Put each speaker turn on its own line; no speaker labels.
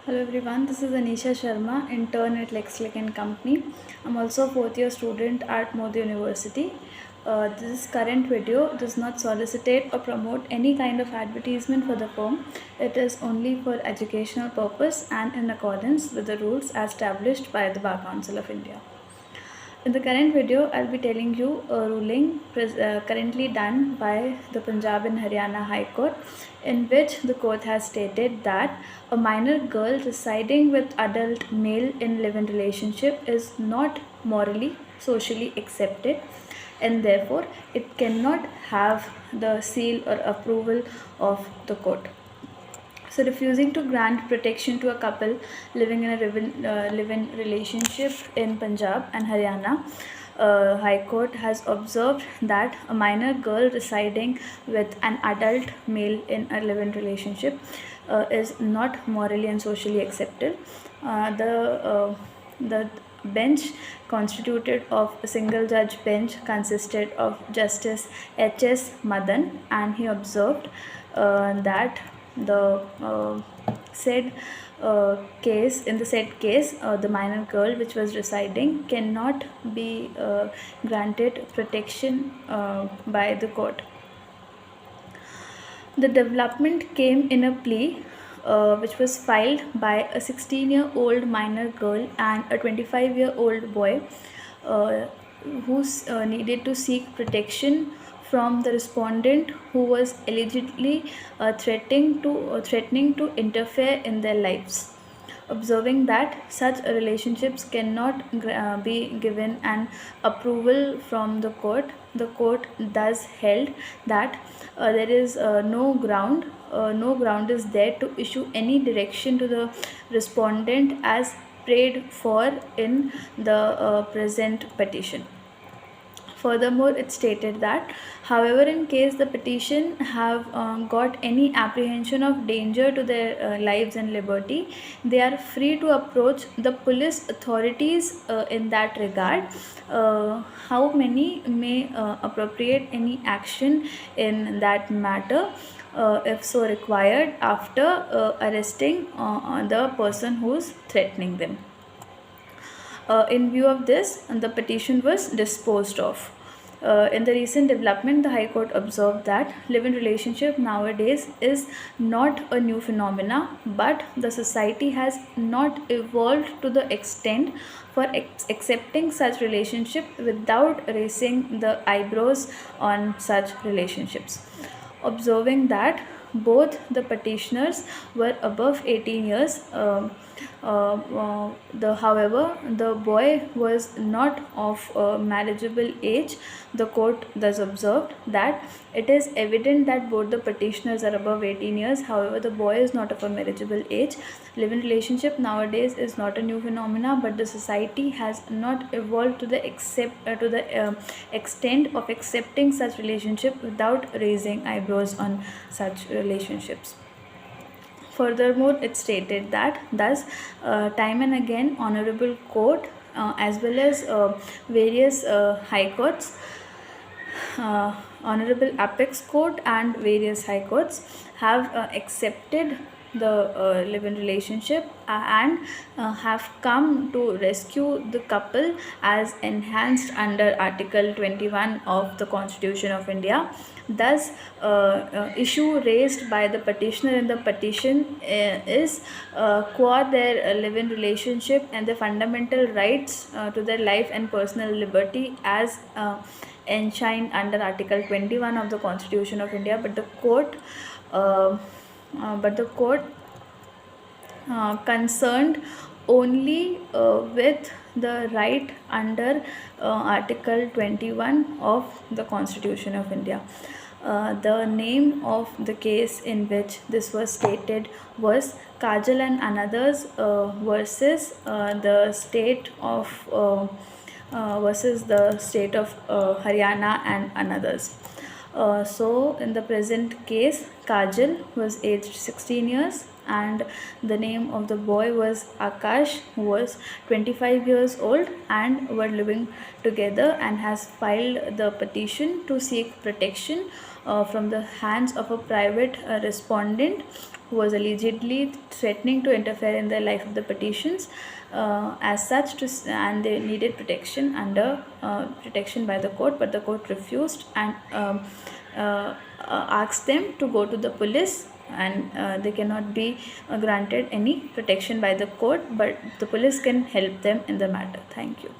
Hello everyone, this is Anisha Sharma, intern at Lexlek and Company. I'm also a fourth year student at Modi University. This current video does not solicitate or promote any kind of advertisement for the firm. It is only for educational purpose and in accordance with the rules established by the Bar Council of India. In the current video, I'll be telling you a ruling currently done by the Punjab and Haryana High Court, in which the court has stated that a minor girl residing with adult male in live-in relationship is not morally, socially accepted, and therefore it cannot have the seal or approval of the court. So, refusing to grant protection to a couple living in a live-in relationship in Punjab and Haryana, High Court has observed that a minor girl residing with an adult male in a live-in relationship is not morally and socially accepted. The bench, constituted of a single judge bench, consisted of Justice H.S. Madan, and he observed that the said case in the said case, the minor girl which was residing cannot be granted protection by the court. The development came in a plea which was filed by a 16-year-old minor girl and a 25-year-old boy who needed to seek protection from the respondent, who was allegedly threatening to interfere in their lives. Observing that such relationships cannot be given an approval from the court thus held that there is no ground is there to issue any direction to the respondent as prayed for in the present petition. Furthermore, it stated that, however, in case the petition have got any apprehension of danger to their lives and liberty, they are free to approach the police authorities in that regard. How many may appropriate any action in that matter, if so required, after arresting the person who is threatening them. In view of this, the petition was disposed of. In the recent development, the High Court observed that live-in relationship nowadays is not a new phenomena, but the society has not evolved to the extent for accepting such relationship without raising the eyebrows on such relationships. Observing that both the petitioners were above 18 years. However, the boy was not of marriageable age. The court thus observed that it is evident that both the petitioners are above 18 years. However, the boy is not of a marriageable age. Live-in relationship nowadays is not a new phenomena, but the society has not evolved to the extent of accepting such relationship without raising eyebrows on such relationships. Furthermore, it stated that thus time and again Honorable Court as well as various high courts, Honorable Apex Court and various high courts have accepted the live-in relationship and have come to rescue the couple as enhanced under Article 21 of the Constitution of India. Thus, issue raised by the petitioner in the petition is qua their live-in relationship and the fundamental rights to their life and personal liberty as enshrined under Article 21 of the Constitution of India. But the court concerned only with the right under Article 21 of the Constitution of India. The name of the case in which this was stated was Kajal and Anothers versus the state of Haryana and Anothers. So in the present case, Kajal was aged 16 years and the name of the boy was Akash, who was 25 years old, and were living together and has filed the petition to seek protection from the hands of a private respondent who was allegedly threatening to interfere in the life of the petitions. As such, and they needed protection under protection by the court, but the court refused and asked them to go to the police, and they cannot be granted any protection by the court, but the police can help them in the matter. Thank you.